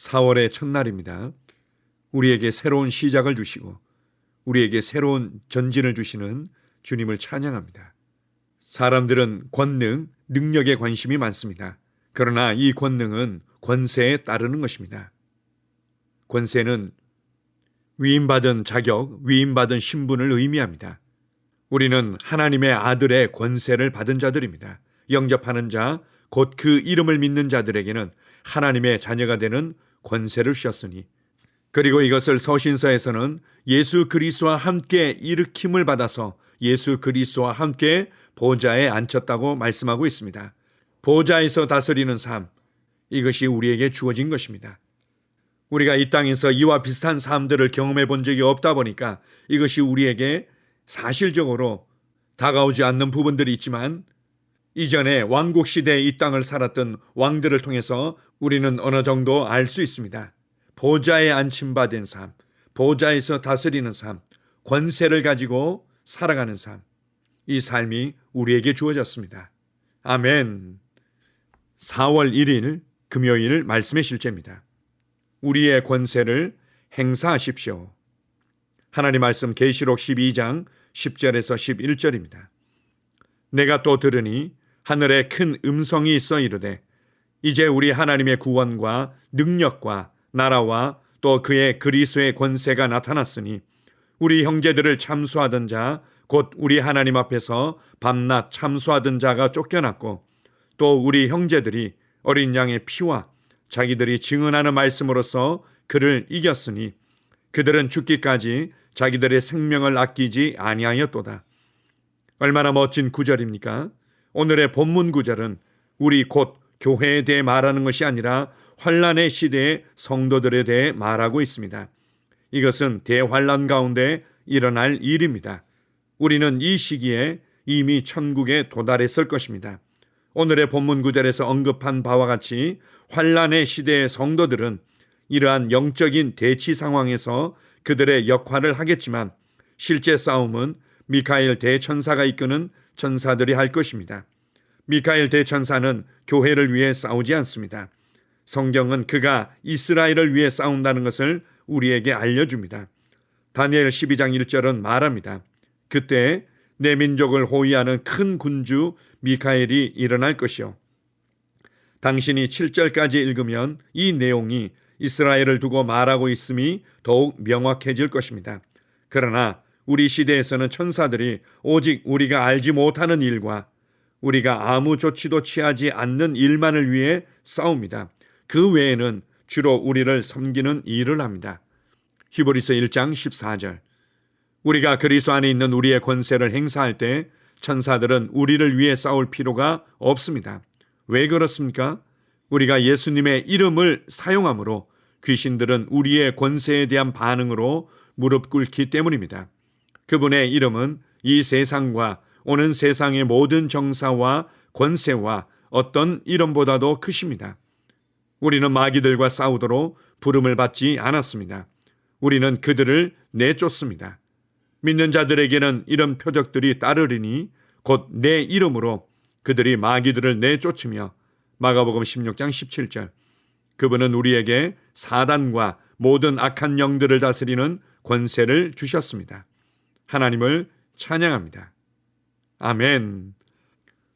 4월의 첫날입니다. 우리에게 새로운 시작을 주시고 우리에게 새로운 전진을 주시는 주님을 찬양합니다. 사람들은 권능, 능력에 관심이 많습니다. 그러나 이 권능은 권세에 따르는 것입니다. 권세는 위임받은 자격, 위임받은 신분을 의미합니다. 우리는 하나님의 아들의 권세를 받은 자들입니다. 영접하는 자, 곧 그 이름을 믿는 자들에게는 하나님의 자녀가 되는 권세를 주셨으니, 그리고 이것을 서신서에서는 예수 그리스도와 함께 일으킴을 받아서 예수 그리스도와 함께 보좌에 앉혔다고 말씀하고 있습니다. 보좌에서 다스리는 삶, 이것이 우리에게 주어진 것입니다. 우리가 이 땅에서 이와 비슷한 삶들을 경험해 본 적이 없다 보니까 이것이 우리에게 사실적으로 다가오지 않는 부분들이 있지만, 이전에 왕국 시대에 이 땅을 살았던 왕들을 통해서 우리는 어느 정도 알 수 있습니다. 보좌에 앉힘받은 삶, 보좌에서 다스리는 삶, 권세를 가지고 살아가는 삶, 이 삶이 우리에게 주어졌습니다. 아멘. 4월 1일 금요일 말씀의 실제입니다. 우리의 권세를 행사하십시오. 하나님 말씀 계시록 12장 10절에서 11절입니다. 내가 또 들으니 하늘에 큰 음성이 있어 이르되, 이제 우리 하나님의 구원과 능력과 나라와 또 그의 그리스도의 권세가 나타났으니 우리 형제들을 참수하던 자, 곧 우리 하나님 앞에서 밤낮 참수하던 자가 쫓겨났고, 또 우리 형제들이 어린 양의 피와 자기들이 증언하는 말씀으로써 그를 이겼으니 그들은 죽기까지 자기들의 생명을 아끼지 아니하였도다. 얼마나 멋진 구절입니까? 오늘의 본문 구절은 우리 곧 교회에 대해 말하는 것이 아니라 환란의 시대의 성도들에 대해 말하고 있습니다. 이것은 대환란 가운데 일어날 일입니다. 우리는 이 시기에 이미 천국에 도달했을 것입니다. 오늘의 본문 구절에서 언급한 바와 같이 환란의 시대의 성도들은 이러한 영적인 대치 상황에서 그들의 역할을 하겠지만, 실제 싸움은 미카엘 대천사가 이끄는 천사들이 할 것입니다. 미카엘 대천사는 교회를 위해 싸우지 않습니다. 성경은 그가 이스라엘을 위해 싸운다는 것을 우리에게 알려줍니다. 다니엘 12장 1절은 말합니다. 그때 내 민족을 호위하는 큰 군주 미카엘이 일어날 것이요. 당신이 7절까지 읽으면 이 내용이 이스라엘을 두고 말하고 있음이 더욱 명확해질 것입니다. 그러나 우리 시대에서는 천사들이 오직 우리가 알지 못하는 일과 우리가 아무 조치도 취하지 않는 일만을 위해 싸웁니다. 그 외에는 주로 우리를 섬기는 일을 합니다. 히브리서 1장 14절. 우리가 그리스도 안에 있는 우리의 권세를 행사할 때 천사들은 우리를 위해 싸울 필요가 없습니다. 왜 그렇습니까? 우리가 예수님의 이름을 사용함으로 귀신들은 우리의 권세에 대한 반응으로 무릎 꿇기 때문입니다. 그분의 이름은 이 세상과 오는 세상의 모든 정사와 권세와 어떤 이름보다도 크십니다. 우리는 마귀들과 싸우도록 부름을 받지 않았습니다. 우리는 그들을 내쫓습니다. 믿는 자들에게는 이런 표적들이 따르리니 곧 내 이름으로 그들이 마귀들을 내쫓으며, 마가복음 16장 17절. 그분은 우리에게 사단과 모든 악한 영들을 다스리는 권세를 주셨습니다. 하나님을 찬양합니다. 아멘.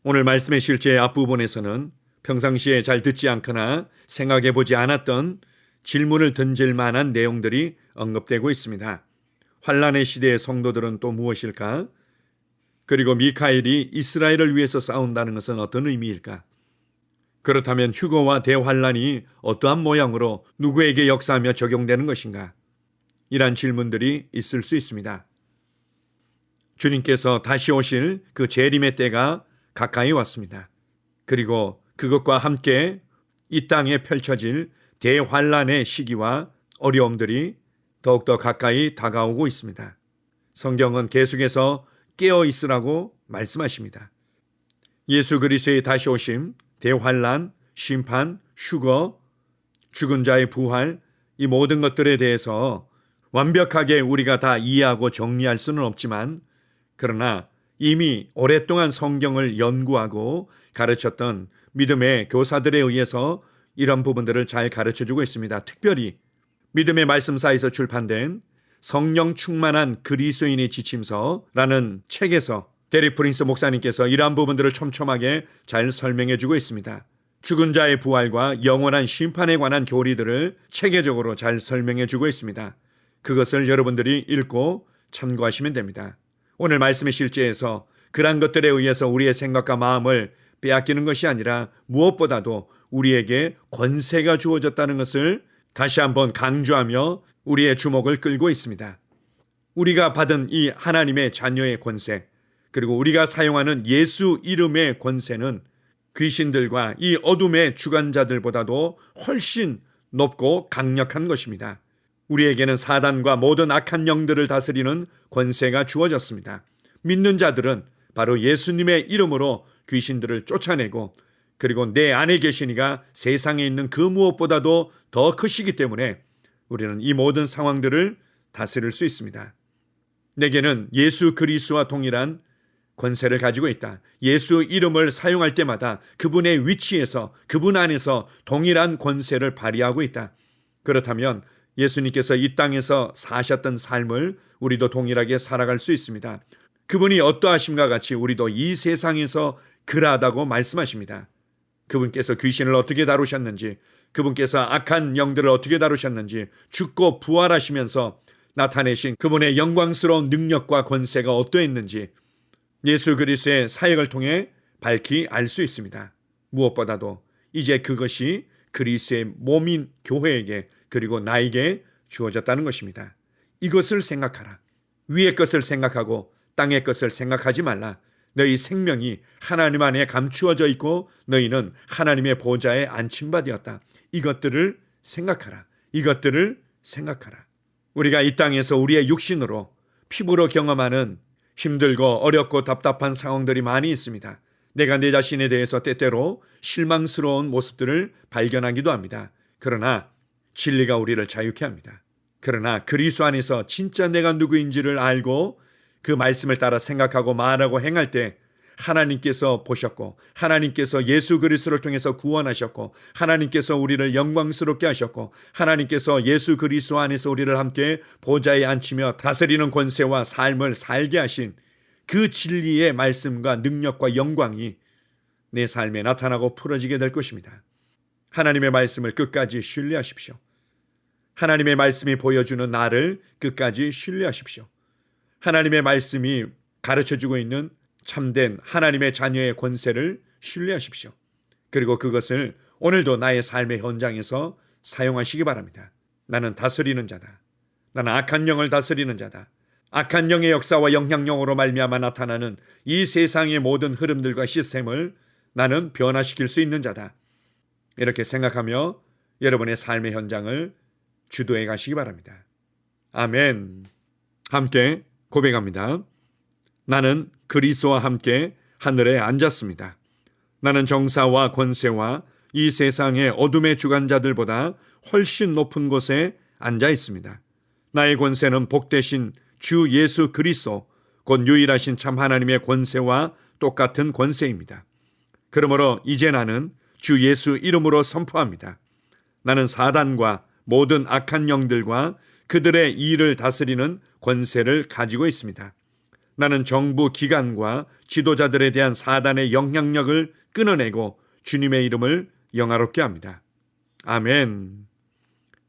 오늘 말씀의 실제의 앞부분에서는 평상시에 잘 듣지 않거나 생각해 보지 않았던 질문을 던질 만한 내용들이 언급되고 있습니다. 환란의 시대의 성도들은 또 무엇일까? 그리고 미카엘이 이스라엘을 위해서 싸운다는 것은 어떤 의미일까? 그렇다면 휴거와 대환란이 어떠한 모양으로 누구에게 역사하며 적용되는 것인가? 이란 질문들이 있을 수 있습니다. 주님께서 다시 오실 그 재림의 때가 가까이 왔습니다. 그리고 그것과 함께 이 땅에 펼쳐질 대환란의 시기와 어려움들이 더욱더 가까이 다가오고 있습니다. 성경은 계속해서 깨어 있으라고 말씀하십니다. 예수 그리스도의 다시 오심, 대환란, 심판, 휴거, 죽은 자의 부활, 이 모든 것들에 대해서 완벽하게 우리가 다 이해하고 정리할 수는 없지만, 그러나 이미 오랫동안 성경을 연구하고 가르쳤던 믿음의 교사들에 의해서 이런 부분들을 잘 가르쳐주고 있습니다. 특별히 믿음의 말씀사에서 출판된 성령 충만한 그리스도인의 지침서라는 책에서 데릭 프린스 목사님께서 이러한 부분들을 촘촘하게 잘 설명해주고 있습니다. 죽은 자의 부활과 영원한 심판에 관한 교리들을 체계적으로 잘 설명해주고 있습니다. 그것을 여러분들이 읽고 참고하시면 됩니다. 오늘 말씀의 실제에서 그러한 것들에 의해서 우리의 생각과 마음을 빼앗기는 것이 아니라 무엇보다도 우리에게 권세가 주어졌다는 것을 다시 한번 강조하며 우리의 주목을 끌고 있습니다. 우리가 받은 이 하나님의 자녀의 권세, 그리고 우리가 사용하는 예수 이름의 권세는 귀신들과 이 어둠의 주관자들보다도 훨씬 높고 강력한 것입니다. 우리에게는 사단과 모든 악한 영들을 다스리는 권세가 주어졌습니다. 믿는 자들은 바로 예수님의 이름으로 귀신들을 쫓아내고, 그리고 내 안에 계신 이가 세상에 있는 그 무엇보다도 더 크시기 때문에 우리는 이 모든 상황들을 다스릴 수 있습니다. 내게는 예수 그리스도와 동일한 권세를 가지고 있다. 예수 이름을 사용할 때마다 그분의 위치에서, 그분 안에서 동일한 권세를 발휘하고 있다. 그렇다면 예수님께서 이 땅에서 사셨던 삶을 우리도 동일하게 살아갈 수 있습니다. 그분이 어떠하심과 같이 우리도 이 세상에서 그러하다고 말씀하십니다. 그분께서 귀신을 어떻게 다루셨는지, 그분께서 악한 영들을 어떻게 다루셨는지, 죽고 부활하시면서 나타내신 그분의 영광스러운 능력과 권세가 어떠했는지 예수 그리스도의 사역을 통해 밝히 알 수 있습니다. 무엇보다도 이제 그것이 그리스도의 몸인 교회에게, 그리고 나에게 주어졌다는 것입니다. 이것을 생각하라. 위의 것을 생각하고 땅의 것을 생각하지 말라. 너희 생명이 하나님 안에 감추어져 있고 너희는 하나님의 보좌에 안침받았다. 이것들을 생각하라. 이것들을 생각하라. 우리가 이 땅에서 우리의 육신으로, 피부로 경험하는 힘들고 어렵고 답답한 상황들이 많이 있습니다. 내가 내 자신에 대해서 때때로 실망스러운 모습들을 발견하기도 합니다. 그러나 진리가 우리를 자유케 합니다. 그러나 그리스도 안에서 진짜 내가 누구인지를 알고 그 말씀을 따라 생각하고 말하고 행할 때 하나님께서 보셨고, 하나님께서 예수 그리스도를 통해서 구원하셨고, 하나님께서 우리를 영광스럽게 하셨고, 하나님께서 예수 그리스도 안에서 우리를 함께 보좌에 앉히며 다스리는 권세와 삶을 살게 하신 그 진리의 말씀과 능력과 영광이 내 삶에 나타나고 풀어지게 될 것입니다. 하나님의 말씀을 끝까지 신뢰하십시오. 하나님의 말씀이 보여주는 나를 끝까지 신뢰하십시오. 하나님의 말씀이 가르쳐주고 있는 참된 하나님의 자녀의 권세를 신뢰하십시오. 그리고 그것을 오늘도 나의 삶의 현장에서 사용하시기 바랍니다. 나는 다스리는 자다. 나는 악한 영을 다스리는 자다. 악한 영의 역사와 영향력으로 말미암아 나타나는 이 세상의 모든 흐름들과 시스템을 나는 변화시킬 수 있는 자다. 이렇게 생각하며 여러분의 삶의 현장을 주도해 가시기 바랍니다. 아멘. 함께 고백합니다. 나는 그리스도와 함께 하늘에 앉았습니다. 나는 정사와 권세와 이 세상의 어둠의 주관자들보다 훨씬 높은 곳에 앉아 있습니다. 나의 권세는 복되신 주 예수 그리스도, 곧 유일하신 참 하나님의 권세와 똑같은 권세입니다. 그러므로 이제 나는 주 예수 이름으로 선포합니다. 나는 사단과 모든 악한 영들과 그들의 일을 다스리는 권세를 가지고 있습니다. 나는 정부 기관과 지도자들에 대한 사단의 영향력을 끊어내고 주님의 이름을 영화롭게 합니다. 아멘.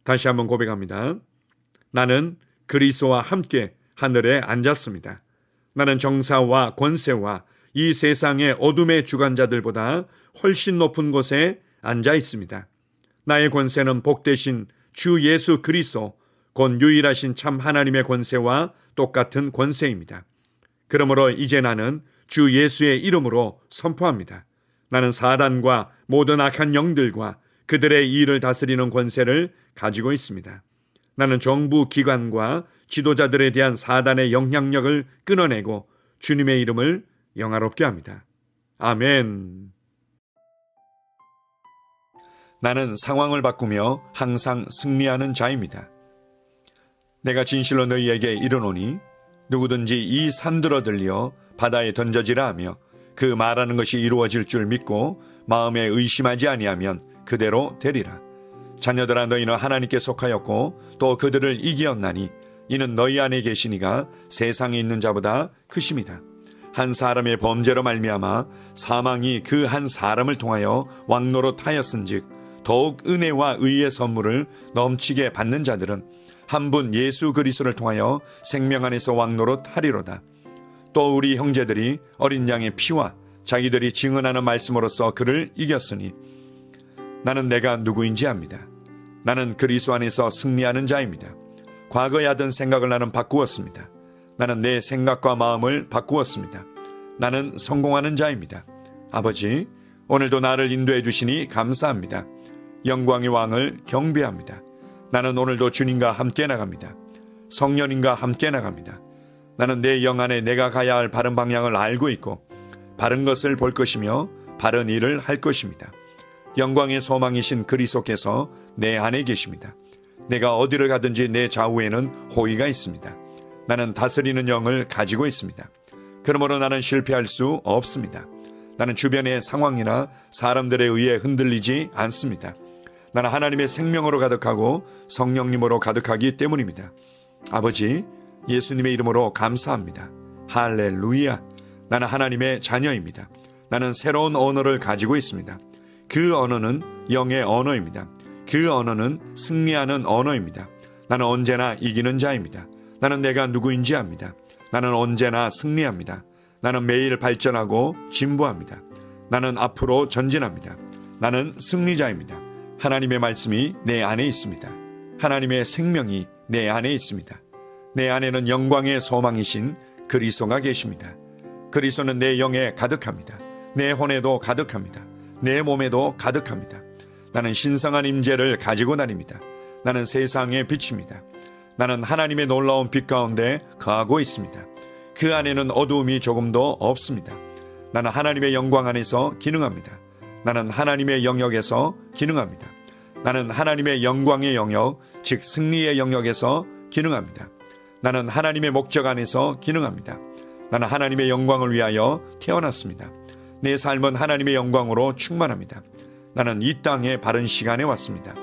다시 한번 고백합니다. 나는 그리스도와 함께 하늘에 앉았습니다. 나는 정사와 권세와 이 세상의 어둠의 주관자들보다 훨씬 높은 곳에 앉아 있습니다. 나의 권세는 복되신 주 예수 그리스도, 곧 유일하신 참 하나님의 권세와 똑같은 권세입니다. 그러므로 이제 나는 주 예수의 이름으로 선포합니다. 나는 사단과 모든 악한 영들과 그들의 일을 다스리는 권세를 가지고 있습니다. 나는 정부 기관과 지도자들에 대한 사단의 영향력을 끊어내고 주님의 이름을 영화롭게 합니다. 아멘. 나는 상황을 바꾸며 항상 승리하는 자입니다. 내가 진실로 너희에게 이르노니 누구든지 이 산들어 들려 바다에 던져지라 하며 그 말하는 것이 이루어질 줄 믿고 마음에 의심하지 아니하면 그대로 되리라. 자녀들아, 너희는 하나님께 속하였고 또 그들을 이기었나니 이는 너희 안에 계시니가 세상에 있는 자보다 크심이다. 한 사람의 범죄로 말미암아 사망이 그 한 사람을 통하여 왕노릇하였은즉 더욱 은혜와 의의 선물을 넘치게 받는 자들은 한 분 예수 그리스도를 통하여 생명 안에서 왕노릇하리로다. 또 우리 형제들이 어린 양의 피와 자기들이 증언하는 말씀으로써 그를 이겼으니 나는 내가 누구인지 압니다. 나는 그리스도 안에서 승리하는 자입니다. 과거에 하던 생각을 나는 바꾸었습니다. 나는 내 생각과 마음을 바꾸었습니다. 나는 성공하는 자입니다. 아버지, 오늘도 나를 인도해 주시니 감사합니다. 영광의 왕을 경배합니다. 나는 오늘도 주님과 함께 나갑니다. 성령님과 함께 나갑니다. 나는 내 영 안에 내가 가야 할 바른 방향을 알고 있고 바른 것을 볼 것이며 바른 일을 할 것입니다. 영광의 소망이신 그리스도께서 내 안에 계십니다. 내가 어디를 가든지 내 좌우에는 호의가 있습니다. 나는 다스리는 영을 가지고 있습니다. 그러므로 나는 실패할 수 없습니다. 나는 주변의 상황이나 사람들에 의해 흔들리지 않습니다. 나는 하나님의 생명으로 가득하고 성령님으로 가득하기 때문입니다. 아버지, 예수님의 이름으로 감사합니다. 할렐루야. 나는 하나님의 자녀입니다. 나는 새로운 언어를 가지고 있습니다. 그 언어는 영의 언어입니다. 그 언어는 승리하는 언어입니다. 나는 언제나 이기는 자입니다. 나는 내가 누구인지 압니다. 나는 언제나 승리합니다. 나는 매일 발전하고 진보합니다. 나는 앞으로 전진합니다. 나는 승리자입니다. 하나님의 말씀이 내 안에 있습니다. 하나님의 생명이 내 안에 있습니다. 내 안에는 영광의 소망이신 그리스도가 계십니다. 그리스도는 내 영에 가득합니다. 내 혼에도 가득합니다. 내 몸에도 가득합니다. 나는 신성한 임재를 가지고 다닙니다. 나는 세상의 빛입니다. 나는 하나님의 놀라운 빛 가운데 거하고 있습니다. 그 안에는 어두움이 조금도 없습니다. 나는 하나님의 영광 안에서 기능합니다. 나는 하나님의 영역에서 기능합니다. 나는 하나님의 영광의 영역, 즉 승리의 영역에서 기능합니다. 나는 하나님의 목적 안에서 기능합니다. 나는 하나님의 영광을 위하여 태어났습니다. 내 삶은 하나님의 영광으로 충만합니다. 나는 이 땅에 바른 시간에 왔습니다.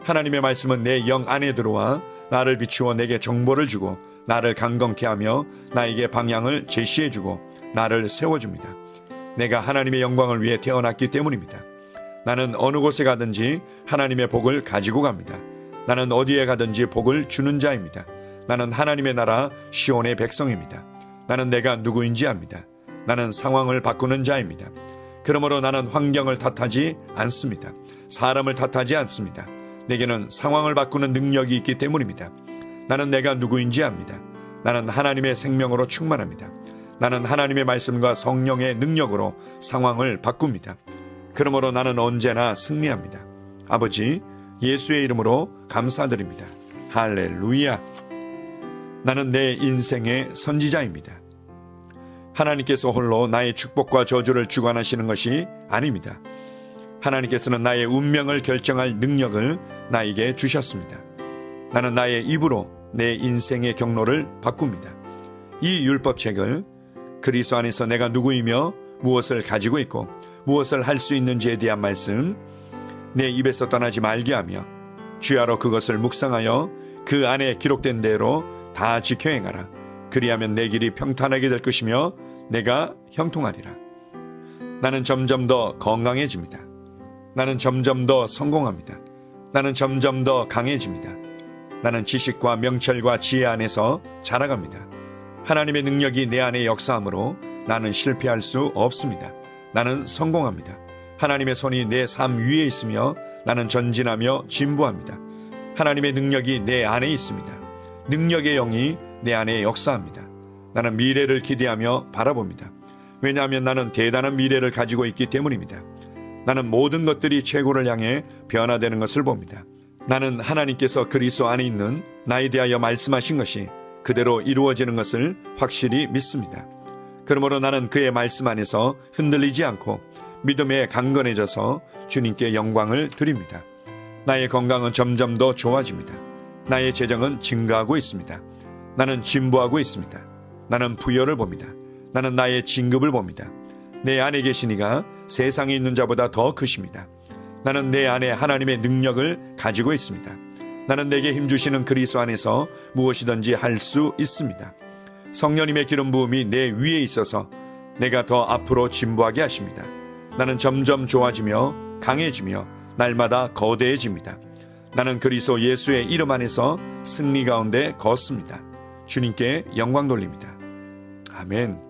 하나님의 말씀은 내 영 안에 들어와 나를 비추어 내게 정보를 주고 나를 강건케 하며 나에게 방향을 제시해 주고 나를 세워줍니다. 내가 하나님의 영광을 위해 태어났기 때문입니다. 나는 어느 곳에 가든지 하나님의 복을 가지고 갑니다. 나는 어디에 가든지 복을 주는 자입니다. 나는 하나님의 나라 시온의 백성입니다. 나는 내가 누구인지 압니다. 나는 상황을 바꾸는 자입니다. 그러므로 나는 환경을 탓하지 않습니다. 사람을 탓하지 않습니다. 내게는 상황을 바꾸는 능력이 있기 때문입니다. 나는 내가 누구인지 압니다. 나는 하나님의 생명으로 충만합니다. 나는 하나님의 말씀과 성령의 능력으로 상황을 바꿉니다. 그러므로 나는 언제나 승리합니다. 아버지, 예수의 이름으로 감사드립니다. 할렐루야. 나는 내 인생의 선지자입니다. 하나님께서 홀로 나의 축복과 저주를 주관하시는 것이 아닙니다. 하나님께서는 나의 운명을 결정할 능력을 나에게 주셨습니다. 나는 나의 입으로 내 인생의 경로를 바꿉니다. 이 율법책을 그리스도 안에서 내가 누구이며 무엇을 가지고 있고 무엇을 할 수 있는지에 대한 말씀 내 입에서 떠나지 말게 하며 주야로 그것을 묵상하여 그 안에 기록된 대로 다 지켜 행하라. 그리하면 내 길이 평탄하게 될 것이며 내가 형통하리라. 나는 점점 더 건강해집니다. 나는 점점 더 성공합니다. 나는 점점 더 강해집니다. 나는 지식과 명철과 지혜 안에서 자라갑니다. 하나님의 능력이 내 안에 역사하므로 나는 실패할 수 없습니다. 나는 성공합니다. 하나님의 손이 내 삶 위에 있으며 나는 전진하며 진보합니다. 하나님의 능력이 내 안에 있습니다. 능력의 영이 내 안에 역사합니다. 나는 미래를 기대하며 바라봅니다. 왜냐하면 나는 대단한 미래를 가지고 있기 때문입니다. 나는 모든 것들이 최고를 향해 변화되는 것을 봅니다. 나는 하나님께서 그리스도 안에 있는 나에 대하여 말씀하신 것이 그대로 이루어지는 것을 확실히 믿습니다. 그러므로 나는 그의 말씀 안에서 흔들리지 않고 믿음에 강건해져서 주님께 영광을 드립니다. 나의 건강은 점점 더 좋아집니다. 나의 재정은 증가하고 있습니다. 나는 진보하고 있습니다. 나는 부여를 봅니다. 나는 나의 진급을 봅니다. 내 안에 계신 이가 세상에 있는 자보다 더 크십니다. 나는 내 안에 하나님의 능력을 가지고 있습니다. 나는 내게 힘주시는 그리스도 안에서 무엇이든지 할 수 있습니다. 성령님의 기름 부음이 내 위에 있어서 내가 더 앞으로 진보하게 하십니다. 나는 점점 좋아지며 강해지며 날마다 거대해집니다. 나는 그리스도 예수의 이름 안에서 승리 가운데 걷습니다. 주님께 영광 돌립니다. 아멘.